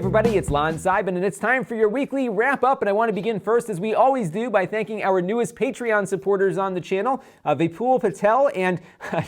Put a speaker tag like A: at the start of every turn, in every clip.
A: everybody, it's Lon.TV, and it's time for your weekly wrap-up, and I want to begin first, as we always do, by thanking our newest Patreon supporters on the channel, Vipul Patel, and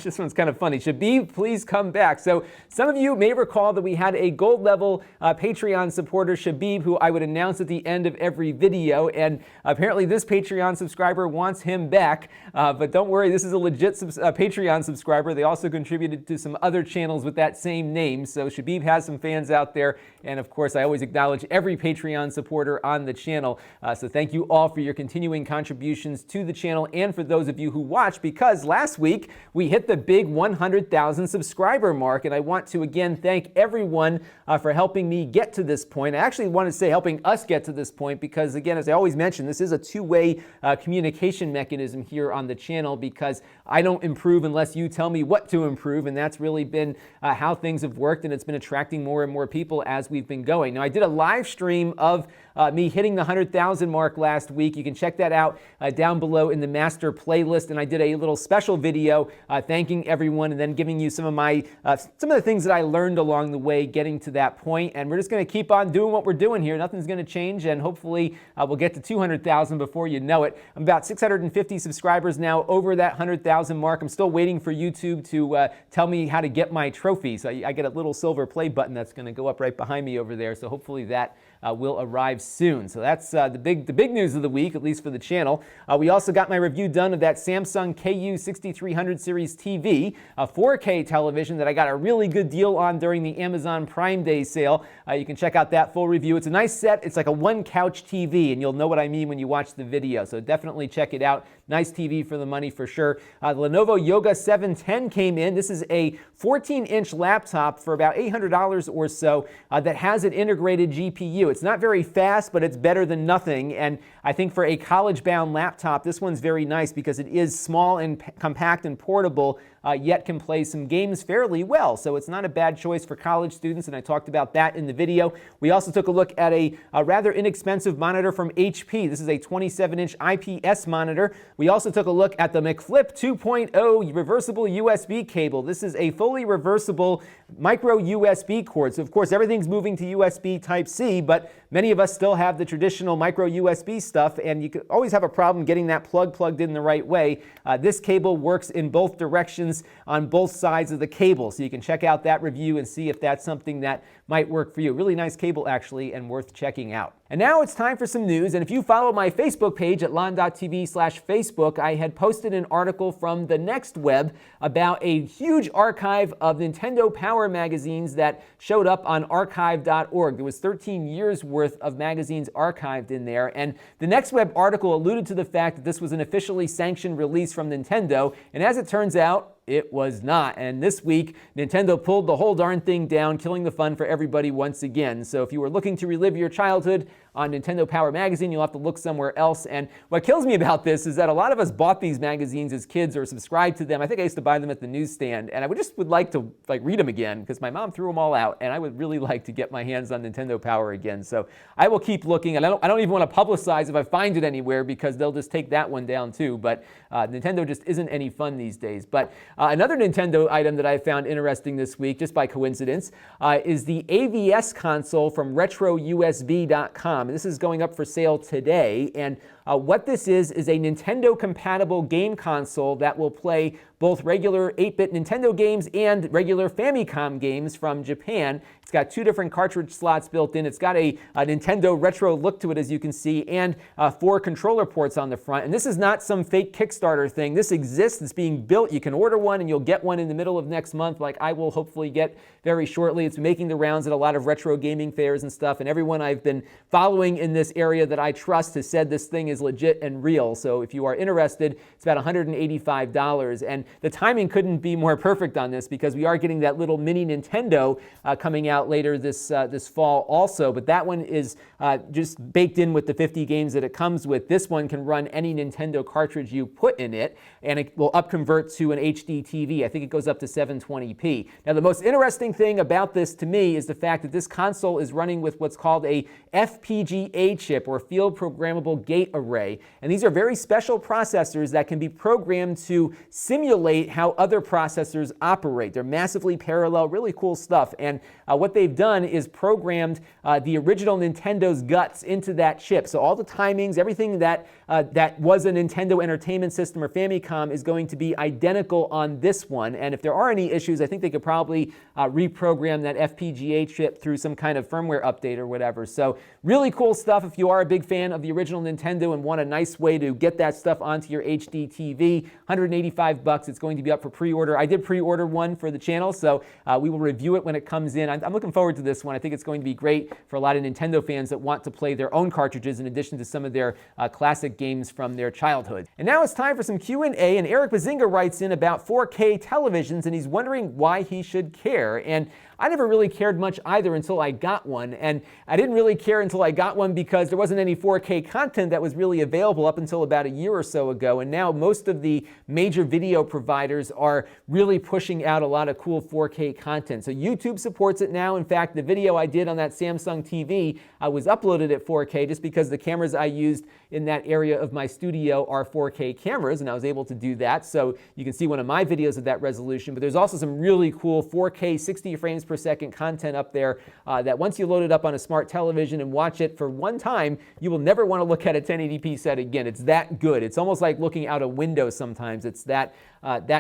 A: this one's kind of funny, Shabib, please come back. So some of you may recall that we had a gold-level Patreon supporter, Shabib, who I would announce at the end of every video, and apparently this Patreon subscriber wants him back, but don't worry, this is a legit Patreon subscriber. They also contributed to some other channels with that same name, so Shabib has some fans out there. And of course, I always acknowledge every Patreon supporter on the channel. So thank you all for your continuing contributions to the channel and for those of you who watch, because last week we hit the big 100,000 subscriber mark. And I want to again thank everyone for helping me get to this point. I actually want to say helping us get to this point because, again, as I always mention, this is a two-way communication mechanism here on the channel, because I don't improve unless you tell me what to improve. And that's really been how things have worked, and it's been attracting more and more people as we've been going. Now, I did a live stream of me hitting the 100,000 mark last week. You can check that out down below in the master playlist. And I did a little special video thanking everyone and then giving you some of the things that I learned along the way getting to that point. And we're just going to keep on doing what we're doing here. Nothing's going to change, and hopefully we'll get to 200,000 before you know it. I'm about 650 subscribers now, over that 100,000 mark. I'm still waiting for YouTube to tell me how to get my trophy. So I get a little silver play button that's going to go up right behind me over there. So hopefully that will arrive soon. So that's the big news of the week, at least for the channel. We also got my review done of that Samsung KU6300 series TV, a 4K television that I got a really good deal on during the Amazon Prime Day sale. You can check out that full review. It's a nice set. It's like a one-couch TV, and you'll know what I mean when you watch the video. So definitely check it out. Nice TV for the money for sure. The Lenovo Yoga 710 came in. This is a 14-inch laptop for about $800 or so that has an integrated GPU. It's not very fast, but it's better than nothing. And I think for a college-bound laptop, this one's very nice because it is small and compact and portable, yet can play some games fairly well. So it's not a bad choice for college students, and I talked about that in the video. We also took a look at a rather inexpensive monitor from HP. This is a 27-inch IPS monitor. We also took a look at the McFlip 2.0 reversible USB cable. This is a fully reversible micro USB cord. So of course everything's moving to USB Type-C, but many of us still have the traditional micro USB stuff, and you could always have a problem getting that plug plugged in the right way. This cable works in both directions on both sides of the cable, so you can check out that review and see if that's something that might work for you. Really nice cable, actually, and worth checking out. And now it's time for some news, and if you follow my Facebook page at Lon.TV/Facebook, I had posted an article from the Next Web about a huge archive of Nintendo Power magazines that showed up on archive.org. There was 13 years worth of magazines archived in there, and the Next Web article alluded to the fact that this was an officially sanctioned release from Nintendo, and as it turns out, it was not. And this week, Nintendo pulled the whole darn thing down, killing the fun for everybody once again. So if you were looking to relive your childhood on Nintendo Power Magazine, you'll have to look somewhere else. And what kills me about this is that a lot of us bought these magazines as kids or subscribed to them. I think I used to buy them at the newsstand, and I would like to read them again because my mom threw them all out, and I would really like to get my hands on Nintendo Power again. So I will keep looking, and I don't even want to publicize if I find it anywhere because they'll just take that one down too. But Nintendo just isn't any fun these days. But another Nintendo item that I found interesting this week, just by coincidence, is the AVS console from RetroUSB.com. This is going up for sale today, and what this is a Nintendo-compatible game console that will play both regular 8-bit Nintendo games and regular Famicom games from Japan. It's got 2 different cartridge slots built in. It's got a Nintendo retro look to it, as you can see, and 4 controller ports on the front. And this is not some fake Kickstarter thing. This exists. It's being built. You can order one, and you'll get one in the middle of next month, like I will hopefully get very shortly. It's making the rounds at a lot of retro gaming fairs and stuff, and everyone I've been following in this area that I trust has said this thing is legit and real. So if you are interested, it's about $185. And the timing couldn't be more perfect on this because we are getting that little mini Nintendo coming out later this fall also. But that one is just baked in with the 50 games that it comes with. This one can run any Nintendo cartridge you put in it, and it will upconvert to an HD TV. I think it goes up to 720p. Now, the most interesting thing about this to me is the fact that this console is running with what's called a FPGA chip, or Field Programmable Gate Array. And these are very special processors that can be programmed to simulate emulate how other processors operate. They're massively parallel, really cool stuff. And what they've done is programmed the original Nintendo's guts into that chip. So all the timings, everything that was a Nintendo Entertainment System or Famicom is going to be identical on this one. And if there are any issues, I think they could probably reprogram that FPGA chip through some kind of firmware update or whatever. So really cool stuff if you are a big fan of the original Nintendo and want a nice way to get that stuff onto your HD TV. $185. It's going to be up for pre-order. I did pre-order one for the channel, so we will review it when it comes in. I'm looking forward to this one. I think it's going to be great for a lot of Nintendo fans that want to play their own cartridges in addition to some of their classic games from their childhood. And now it's time for some Q&A, and Eric Bazinga writes in about 4K televisions, and he's wondering why he should care. And I never really cared much either until I got one, and I didn't really care until I got one because there wasn't any 4K content that was really available up until about a year or so ago, and now most of the major video providers are really pushing out a lot of cool 4K content. So YouTube supports it now. In fact, the video I did on that Samsung TV was uploaded at 4K just because the cameras I used in that area of my studio are 4K cameras, and I was able to do that. So you can see one of my videos of that resolution, but there's also some really cool 4K 60 frames per second content up there that once you load it up on a smart television and watch it for one time, you will never want to look at a 1080p set again. It's that good. It's almost like looking out a window sometimes. It's that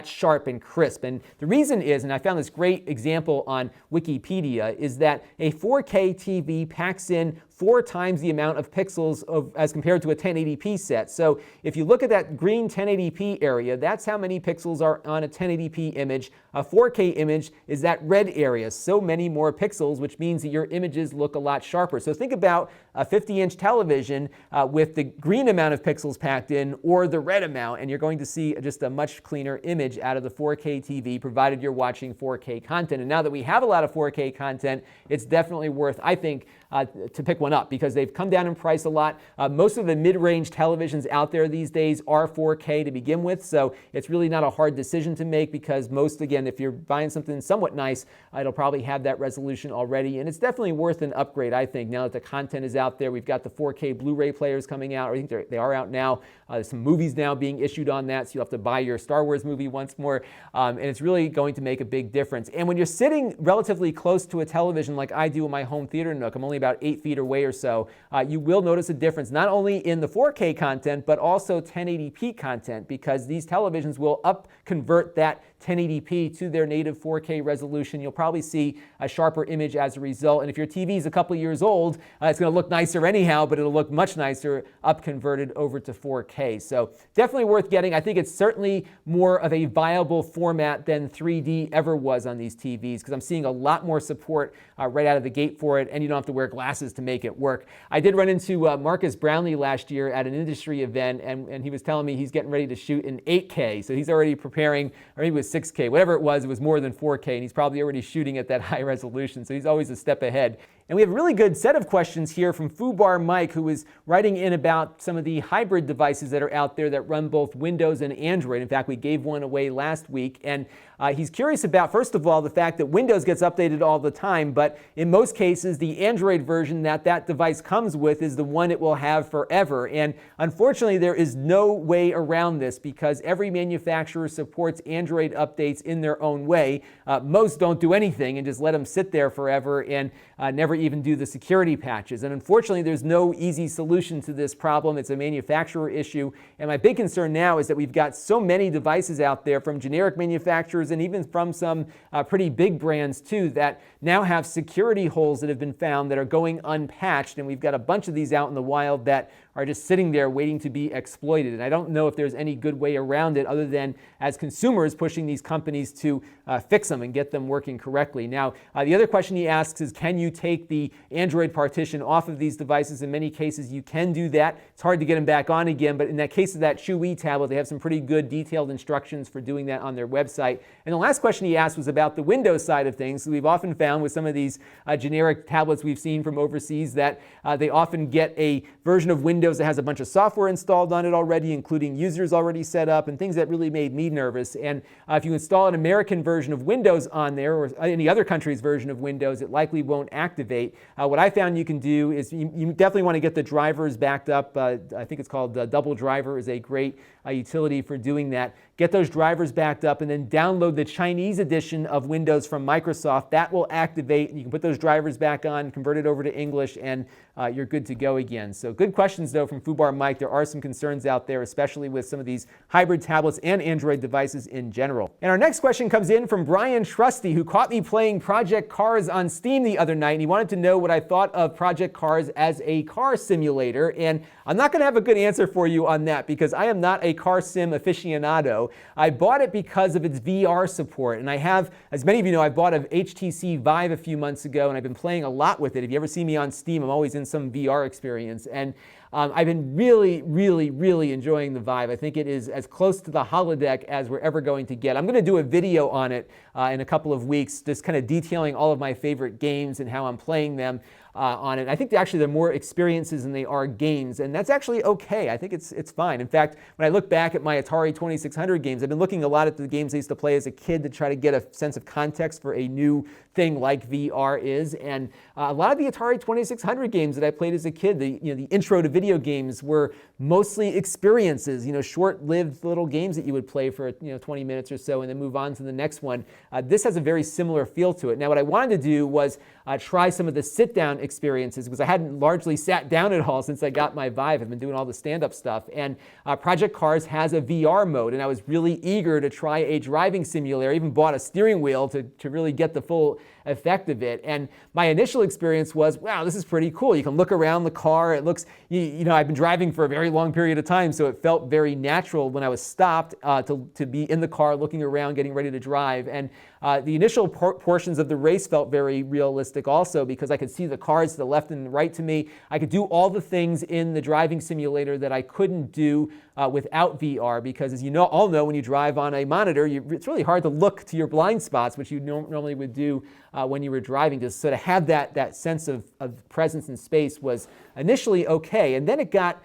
A: sharp and crisp. And the reason is, and I found this great example on Wikipedia, is that a 4K TV packs in 4 times the amount of pixels as compared to a 1080p set. So if you look at that green 1080p area, that's how many pixels are on a 1080p image. A 4K image is that red area, so many more pixels, which means that your images look a lot sharper. So think about a 50-inch television with the green amount of pixels packed in or the red amount, and you're going to see just a much cleaner image out of the 4K TV, provided you're watching 4K content. And now that we have a lot of 4K content, it's definitely worth, I think, to pick one up because they've come down in price a lot. Most of the mid-range televisions out there these days are 4K to begin with, so it's really not a hard decision to make because most, again, if you're buying something somewhat nice, it'll probably have that resolution already, and it's definitely worth an upgrade, I think, now that the content is out there. We've got the 4K Blu-ray players coming out. I think they are out now. There's some movies now being issued on that, so you'll have to buy your Star Wars movie once more, and it's really going to make a big difference. And when you're sitting relatively close to a television like I do in my home theater nook, I'm only about 8 feet away or so, you will notice a difference not only in the 4K content but also 1080p content because these televisions will convert that 1080p to their native 4K resolution. You'll probably see a sharper image as a result. And if your TV is a couple years old, it's going to look nicer anyhow, but it'll look much nicer converted over to 4K. So definitely worth getting. I think it's certainly more of a viable format than 3D ever was on these TVs because I'm seeing a lot more support right out of the gate for it, and you don't have to wear glasses to make it work. I did run into Marcus Brownlee last year at an industry event, and he was telling me he's getting ready to shoot in 8K. So he's already preparing, or maybe it was 6K, whatever it was more than 4K, and he's probably already shooting at that high resolution, so he's always a step ahead. And we have a really good set of questions here from Fubar Mike, who is writing in about some of the hybrid devices that are out there that run both Windows and Android. In fact, we gave one away last week, and he's curious about, first of all, the fact that Windows gets updated all the time, but in most cases, the Android version that device comes with is the one it will have forever. And unfortunately, there is no way around this because every manufacturer supports Android updates in their own way. Most don't do anything and just let them sit there forever and never even do the security patches. And unfortunately, there's no easy solution to this problem. It's a manufacturer issue. And my big concern now is that we've got so many devices out there from generic manufacturers and even from some pretty big brands too that now have security holes that have been found that are going unpatched. And we've got a bunch of these out in the wild that are just sitting there waiting to be exploited. And I don't know if there's any good way around it other than as consumers pushing these companies to fix them and get them working correctly. Now, the other question he asks is, can you take the Android partition off of these devices? In many cases, you can do that. It's hard to get them back on again, but in that case of that Chewy tablet, they have some pretty good detailed instructions for doing that on their website. And the last question he asked was about the Windows side of things. So we've often found with some of these generic tablets we've seen from overseas that they often get a version of Windows that has a bunch of software installed on it already, including users already set up and things that really made me nervous. And if you install an American version of Windows on there or any other country's version of Windows, it likely won't activate. What I found you can do is you definitely want to get the drivers backed up. I think it's called Double Driver is a great utility for doing that. get those drivers backed up, and then download the Chinese edition of Windows from Microsoft. That will activate, and you can put those drivers back on, convert it over to English, and you're good to go again. So good questions, though, from Fubar Mike. There are some concerns out there, especially with some of these hybrid tablets and Android devices in general. And our next question comes in from Brian Trusty, who caught me playing Project Cars on Steam the other night, and he wanted to know what I thought of Project Cars as a car simulator. And I'm not going to have a good answer for you on that because I am not a car sim aficionado. I bought it because of its VR support, and I have, as many of you know, I bought an HTC Vive a few months ago, and I've been playing a lot with it. If you ever see me on Steam, I'm always in some VR experience, and I've been really enjoying the Vive. I think it is as close to the holodeck as we're ever going to get. I'm going to do a video on it in a couple of weeks, just kind of detailing all of my favorite games and how I'm playing them on it. I think actually they're more experiences than they are games, and that's actually okay. I think it's fine. In fact, when I look back at my Atari 2600 games, I've been looking a lot at the games I used to play as a kid to try to get a sense of context for a new thing like VR is, and a lot of the Atari 2600 games that I played as a kid, the intro to video games were mostly experiences, short-lived little games that you would play for 20 minutes or so and then move on to the next one. This has a very similar feel to it. Now, what I wanted to do was try some of the sit-down experiences because I hadn't largely sat down at all since I got my Vive. I've been doing all the stand-up stuff, and Project Cars has a VR mode, and I was really eager to try a driving simulator. I even bought a steering wheel to really get the full effect of it. And my initial experience was, wow, this is pretty cool. You can look around the car. It looks, I've been driving for a very long period of time, so it felt very natural when I was stopped to be in the car looking around, getting ready to drive. And the initial portions of the race felt very realistic also because I could see the cars to the left and the right to me. I could do all the things in the driving simulator that I couldn't do without VR because, as you all know, when you drive on a monitor, it's really hard to look to your blind spots, which you normally would do when you were driving. To sort of have that sense of presence in space was initially okay, and then it got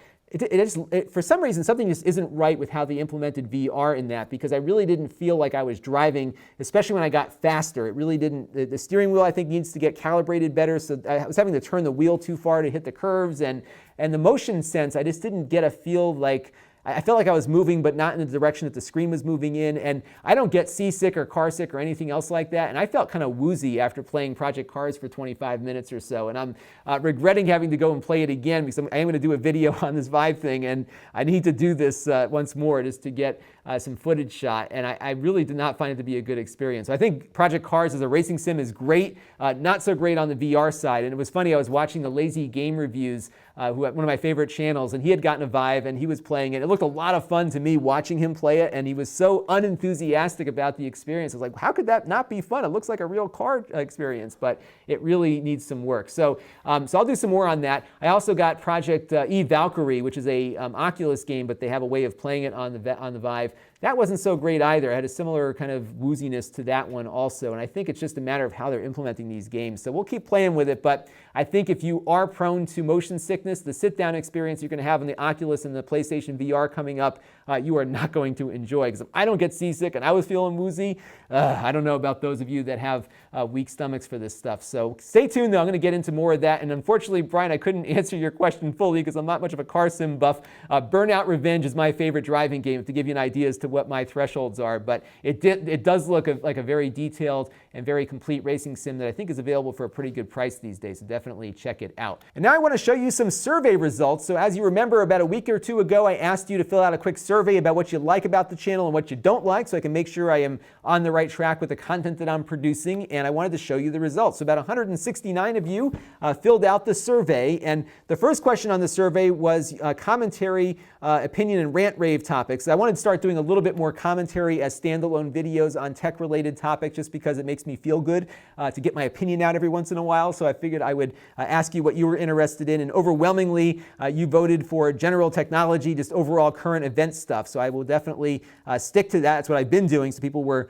A: for some reason, something just isn't right with how they implemented VR in that, because I really didn't feel like I was driving, especially when I got faster. It really didn't. The steering wheel, I think, needs to get calibrated better, so I was having to turn the wheel too far to hit the curves, and the motion sense, I just didn't get a feel like, I felt like I was moving, but not in the direction that the screen was moving in. And I don't get seasick or car sick or anything else like that. And I felt kind of woozy after playing Project Cars for 25 minutes or so. And I'm regretting having to go and play it again because I am going to do a video on this Vive thing. And I need to do this once more just to get some footage shot. And I really did not find it to be a good experience. So I think Project Cars as a racing sim is great, not so great on the VR side. And it was funny, I was watching the Lazy Game Reviews, one of my favorite channels, and he had gotten a Vive and he was playing it. It looked a lot of fun to me watching him play it, and he was so unenthusiastic about the experience. I was like, how could that not be fun? It looks like a real car experience, but it really needs some work. So I'll do some more on that. I also got Project E Valkyrie, which is a Oculus game, but they have a way of playing it on the Vive. That wasn't so great either. I had a similar kind of wooziness to that one also, and I think it's just a matter of how they're implementing these games. So we'll keep playing with it, but I think if you are prone to motion sickness, the sit-down experience you're going to have on the Oculus and the PlayStation VR coming up, you are not going to enjoy. Because if I don't get seasick and I was feeling woozy, I don't know about those of you that have weak stomachs for this stuff. So stay tuned, though. I'm going to get into more of that. And unfortunately, Brian, I couldn't answer your question fully because I'm not much of a car sim buff. Burnout Revenge is my favorite driving game, to give you an idea as to what my thresholds are. But it does look like a very detailed and very complete racing sim that I think is available for a pretty good price these days. So definitely check it out. And now I want to show you some survey results. So as you remember, about a week or two ago, I asked you to fill out a quick survey about what you like about the channel and what you don't like, so I can make sure I am on the right track with the content that I'm producing. And I wanted to show you the results. So about 169 of you filled out the survey. And the first question on the survey was commentary, opinion, and rant rave topics. I wanted to start doing a little bit more commentary as standalone videos on tech-related topics, just because it makes me feel good to get my opinion out every once in a while. So I figured I would ask you what you were interested in. And overwhelmingly, you voted for general technology, just overall current event stuff. So I will definitely stick to that. That's what I've been doing. So people were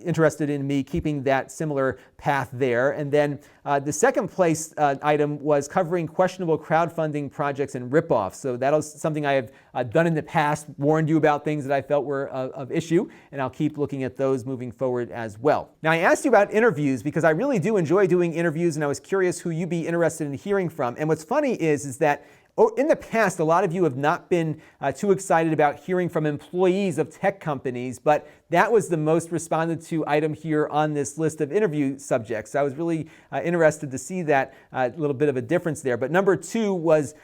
A: interested in me keeping that similar path there. And then the second place item was covering questionable crowdfunding projects and ripoffs. So that was something I have done in the past, warned you about things that I felt were of issue, and I'll keep looking at those moving forward as well. Now, I asked you about interviews because I really do enjoy doing interviews, and I was curious who you'd be interested in hearing from. And what's funny is that In the past, a lot of you have not been too excited about hearing from employees of tech companies, but that was the most responded to item here on this list of interview subjects. I was really interested to see that little bit of a difference there. But number 2 was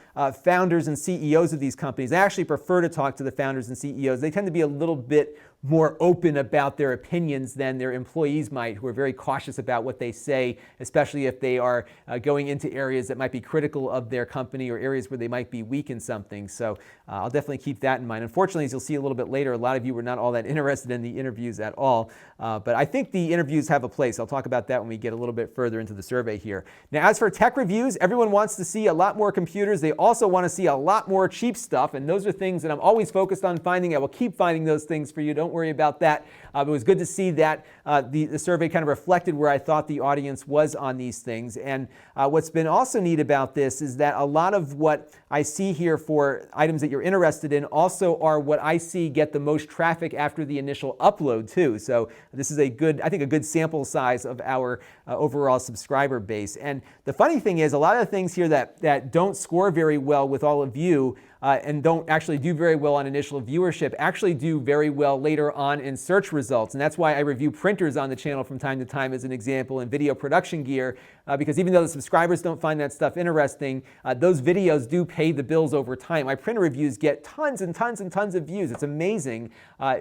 A: founders and CEOs of these companies. I actually prefer to talk to the founders and CEOs. They tend to be a little bit more open about their opinions than their employees might, who are very cautious about what they say, especially if they are going into areas that might be critical of their company or areas where they might be weak in something. So I'll definitely keep that in mind. Unfortunately, as you'll see a little bit later, a lot of you were not all that interested in the interviews at all. But I think the interviews have a place. I'll talk about that when we get a little bit further into the survey here. Now, as for tech reviews, everyone wants to see a lot more computers. They also want to see a lot more cheap stuff, and those are things that I'm always focused on finding. I will keep finding those things for you. Don't worry about that. It was good to see that the survey kind of reflected where I thought the audience was on these things. And what's been also neat about this is that a lot of what I see here for items that you're interested in also are what I see get the most traffic after the initial upload too. So this is a good, I think, a good sample size of our overall subscriber base. And the funny thing is, a lot of the things here that don't score very well with all of you and don't actually do very well on initial viewership actually do very well later on in search results. And that's why I review printers on the channel from time to time as an example, and video production gear, because even though the subscribers don't find that stuff interesting, those videos do pay the bills over time. My printer reviews get tons and tons and tons of views. It's amazing,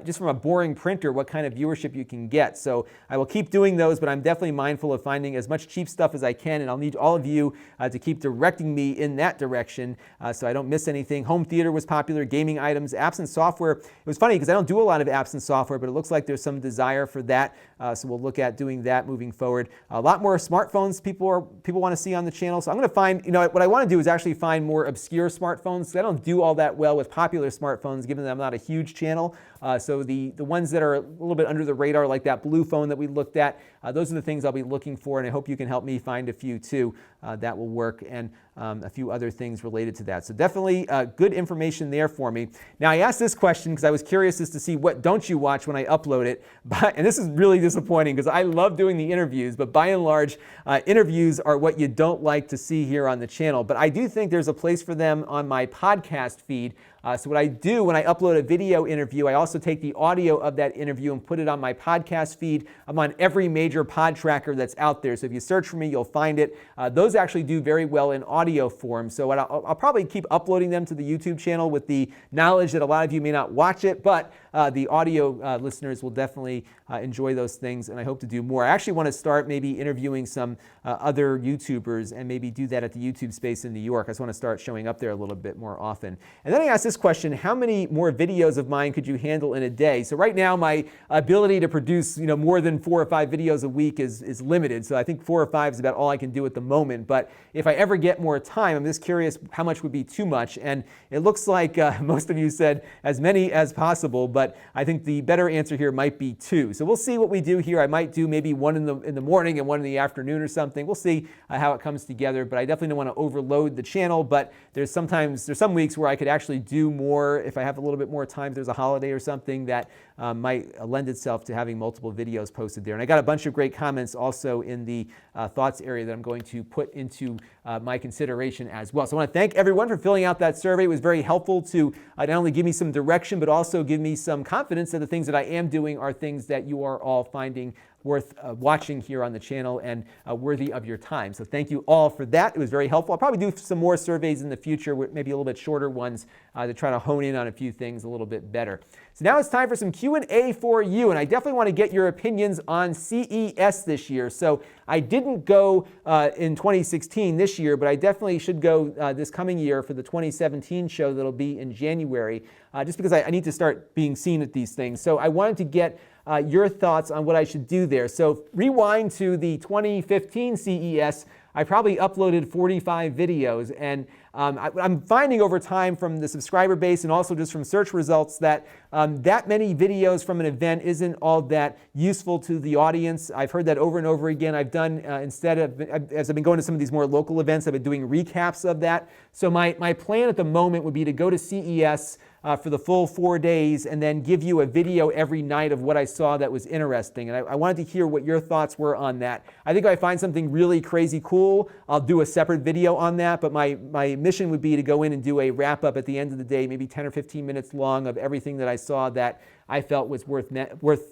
A: just from a boring printer, what kind of viewership you can get. So I will keep doing those, but I'm definitely mindful of finding as much cheap stuff as I can, and I'll need all of you to keep directing me in that direction so I don't miss anything. Home theater was popular, gaming items, apps and software. It was funny because I don't do a lot of apps and software, but it looks like there's some desire for that. So we'll look at doing that moving forward. A lot more smartphones people want to see on the channel. So I'm going to find, what I want to do is actually find more obscure smartphones. I don't do all that well with popular smartphones, given that I'm not a huge channel. So the ones that are a little bit under the radar, like that blue phone that we looked at, those are the things I'll be looking for, and I hope you can help me find a few too. That will work, and a few other things related to that. So definitely good information there for me. Now, I asked this question because I was curious as to see what don't you watch when I upload it. And this is really disappointing because I love doing the interviews, but by and large, interviews are what you don't like to see here on the channel. But I do think there's a place for them on my podcast feed. So what I do when I upload a video interview, I also take the audio of that interview and put it on my podcast feed. I'm on every major pod tracker that's out there. So if you search for me, you'll find it. Those actually do very well in audio form. So I'll probably keep uploading them to the YouTube channel with the knowledge that a lot of you may not watch it, but the audio listeners will definitely enjoy those things, and I hope to do more. I actually want to start maybe interviewing some other YouTubers and maybe do that at the YouTube space in New York. I just want to start showing up there a little bit more often. And then I asked this question: how many more videos of mine could you handle in a day? So right now my ability to produce more than 4 or 5 videos a week is limited. So I think 4 or 5 is about all I can do at the moment. But if I ever get more time, I'm just curious how much would be too much. And it looks like most of you said as many as possible, but I think the better answer here might be 2. So we'll see what we do here. I might do maybe 1 in the morning and 1 in the afternoon or something. We'll see how it comes together, but I definitely don't want to overload the channel. But there's some weeks where I could actually do more if I have a little bit more time. If there's a holiday or something that might lend itself to having multiple videos posted there. And I got a bunch of great comments also in the thoughts area that I'm going to put into my consideration as well. So I want to thank everyone for filling out that survey. It was very helpful to not only give me some direction, but also give me some confidence that the things that I am doing are things that you are all finding worth watching here on the channel and worthy of your time. So thank you all for that. It was very helpful. I'll probably do some more surveys in the future, maybe a little bit shorter ones to try to hone in on a few things a little bit better. So now it's time for some Q&A for you, and I definitely want to get your opinions on CES this year. So I didn't go in 2016 this year, but I definitely should go this coming year for the 2017 show that'll be in January, just because I need to start being seen at these things. So I wanted to get your thoughts on what I should do there. So rewind to the 2015 CES. I probably uploaded 45 videos, and I'm finding over time from the subscriber base and also just from search results that that many videos from an event isn't all that useful to the audience. I've heard that over and over again. I've done, instead of, as I've been going to some of these more local events, I've been doing recaps of that. So my plan at the moment would be to go to CES for the full 4 days and then give you a video every night of what I saw that was interesting. And I wanted to hear what your thoughts were on that. I think if I find something really crazy cool, full, I'll do a separate video on that, but my mission would be to go in and do a wrap-up at the end of the day, maybe 10 or 15 minutes long, of everything that I saw that I felt was worth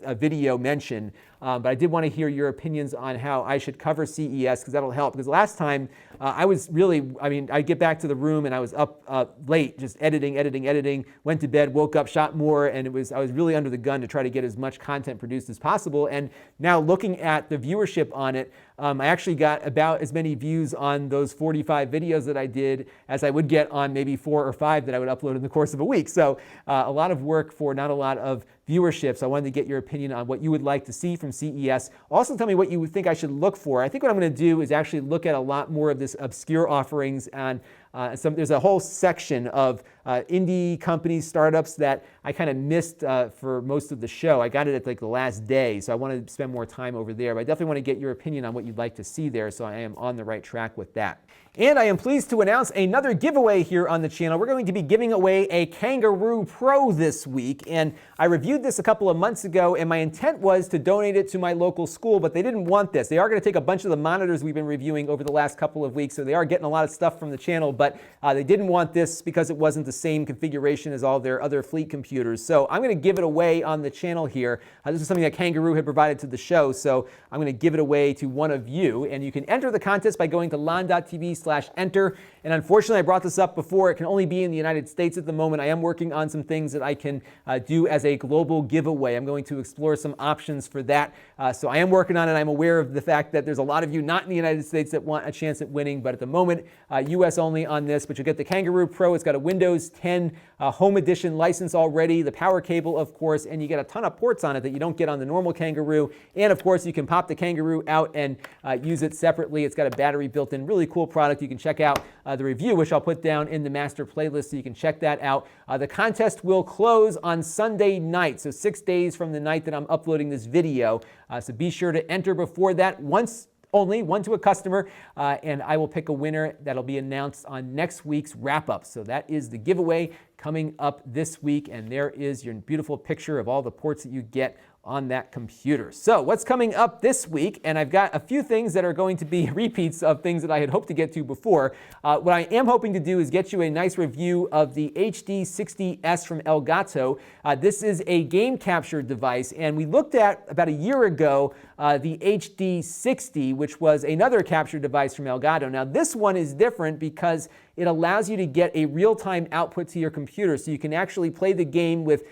A: a video mention. But I did want to hear your opinions on how I should cover CES, because that'll help. Because last time I was really, I'd get back to the room and I was up late, just editing, went to bed, woke up, shot more, and I was really under the gun to try to get as much content produced as possible. And now looking at the viewership on it, I actually got about as many views on those 45 videos that I did as I would get on maybe 4 or 5 that I would upload in the course of a week. So a lot of work for not a lot of viewership. So I wanted to get your opinion on what you would like to see from CES. Also tell me what you would think I should look for. I think what I'm going to do is actually look at a lot more of this obscure offerings, and there's a whole section of indie companies, startups that I kind of missed for most of the show. I got it at like the last day, so I wanted to spend more time over there. But I definitely want to get your opinion on what you'd like to see there, so I am on the right track with that. And I am pleased to announce another giveaway here on the channel. We're going to be giving away a Kangaroo Pro this week, and I reviewed this a couple of months ago, and my intent was to donate it to my local school, but they didn't want this. They are going to take a bunch of the monitors we've been reviewing over the last couple of weeks, so they are getting a lot of stuff from the channel, but they didn't want this because it wasn't the same configuration as all their other fleet computers. So I'm going to give it away on the channel here. This is something that Kangaroo had provided to the show, so I'm going to give it away to one of you, and you can enter the contest by going to Lon.TV/enter. And unfortunately, I brought this up before. It can only be in the United States at the moment. I am working on some things that I can do as a global giveaway. I'm going to explore some options for that. So I am working on it. I'm aware of the fact that there's a lot of you not in the United States that want a chance at winning, but at the moment, US only on this. But you'll get the Kangaroo Pro. It's got a Windows 10 Home Edition license already, the power cable, of course, and you get a ton of ports on it that you don't get on the normal Kangaroo. And of course, you can pop the Kangaroo out and use it separately. It's got a battery built in. Really cool product. You can check out the review, which I'll put down in the master playlist, so you can check that out. The contest will close on Sunday night, so 6 days from the night that I'm uploading this video. So be sure to enter before that, once only, one to a customer, and I will pick a winner that'll be announced on next week's wrap-up. So that is the giveaway coming up this week, and there is your beautiful picture of all the ports that you get on that computer. So what's coming up this week? And I've got a few things that are going to be repeats of things that I had hoped to get to before. What I am hoping to do is get you a nice review of the HD60S from Elgato. This is a game capture device, and we looked at about a year ago the HD60, which was another capture device from Elgato. Now this one is different because it allows you to get a real-time output to your computer, so you can actually play the game with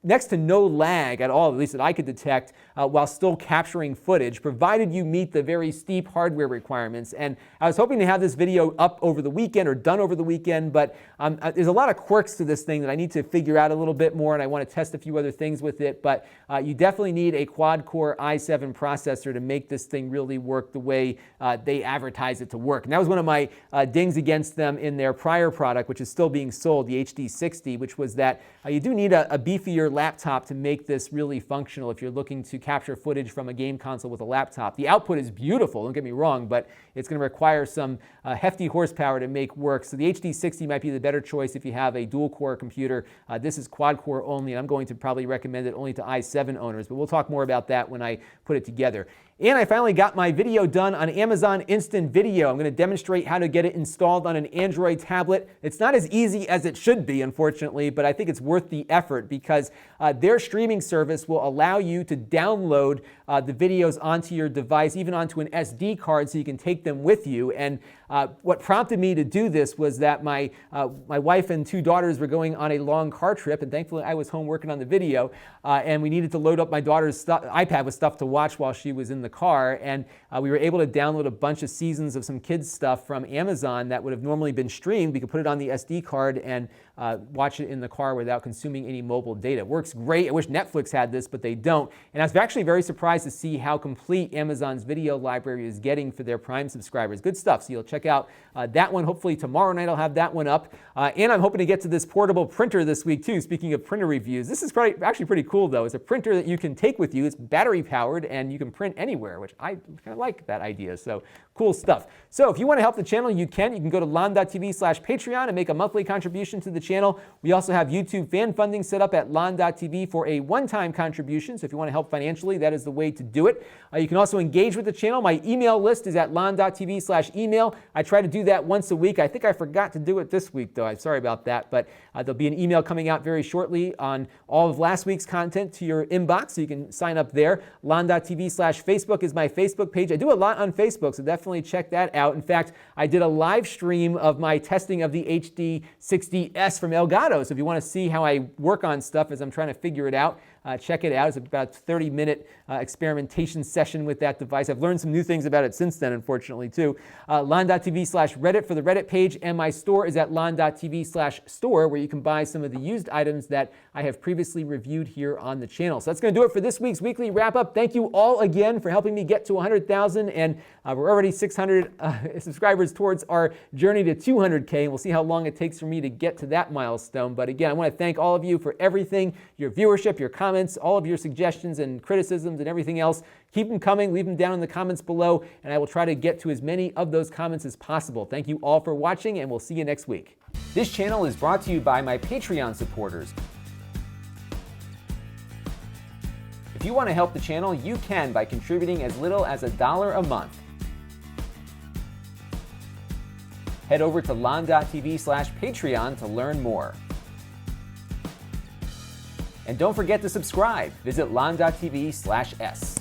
A: next to no lag at all, at least that I could detect, while still capturing footage, provided you meet the very steep hardware requirements. And I was hoping to have this video up over the weekend or done over the weekend, but there's a lot of quirks to this thing that I need to figure out a little bit more, and I want to test a few other things with it. But you definitely need a quad-core i7 processor to make this thing really work the way they advertise it to work. And that was one of my dings against them in their prior product, which is still being sold, the HD60, which was that you do need a beefier laptop to make this really functional if you're looking to capture footage from a game console with a laptop. The output is beautiful, don't get me wrong, but it's going to require some hefty horsepower to make work. So the HD60 might be the better choice if you have a dual-core computer. This is quad-core only, and I'm going to probably recommend it only to i7 owners, but we'll talk more about that when I put it together. And I finally got my video done on Amazon Instant Video. I'm going to demonstrate how to get it installed on an Android tablet. It's not as easy as it should be, unfortunately, but I think it's worth the effort because their streaming service will allow you to download the videos onto your device, even onto an SD card, so you can take them with you. And what prompted me to do this was that my wife and 2 daughters were going on a long car trip, and thankfully I was home working on the video, and we needed to load up my daughter's iPad with stuff to watch while she was in the car, and we were able to download a bunch of seasons of some kids stuff from Amazon that would have normally been streamed. We could put it on the SD card and watch it in the car without consuming any mobile data. It works great. I wish Netflix had this, but they don't. And I was actually very surprised to see how complete Amazon's video library is getting for their Prime subscribers. Good stuff. So you'll check out that one. Hopefully tomorrow night I'll have that one up. And I'm hoping to get to this portable printer this week too. Speaking of printer reviews, this is actually pretty cool though. It's a printer that you can take with you. It's battery powered and you can print anywhere. anywhere, which I kind of like that idea. So cool stuff. So if you want to help the channel, you can go to Lon.TV/Patreon and make a monthly contribution to the channel. We also have YouTube fan funding set up at Lon.TV for a one-time contribution. So if you want to help financially, that is the way to do it. You can also engage with the channel. My email list is at Lon.TV/email. I try to do that once a week. I think I forgot to do it this week, though. I'm sorry about that. But there'll be an email coming out very shortly on all of last week's content to your inbox, so you can sign up there. Lon.TV/Facebook is my Facebook page. I do a lot on Facebook, so definitely check that out. In fact, I did a live stream of my testing of the HD60S from Elgato. So if you want to see how I work on stuff as I'm trying to figure it out, check it out. It's about a 30-minute experimentation session with that device. I've learned some new things about it since then, unfortunately, too. Lon.TV/Reddit for the Reddit page, and my store is at Lon.TV/store, where you can buy some of the used items that I have previously reviewed here on the channel. So that's going to do it for this week's weekly wrap-up. Thank you all again for helping me get to 100,000, and we're already 600 subscribers towards our journey to 200K, and we'll see how long it takes for me to get to that milestone. But again, I want to thank all of you for everything, your viewership, your comments, all of your suggestions and criticisms and everything else. Keep them coming, leave them down in the comments below, and I will try to get to as many of those comments as possible. Thank you all for watching, and we'll see you next week. This channel is brought to you by my Patreon supporters. If you want to help the channel, you can by contributing as little as $1 a month. Head over to Lon.TV/Patreon to learn more. And don't forget to subscribe. Visit Lon.TV/S.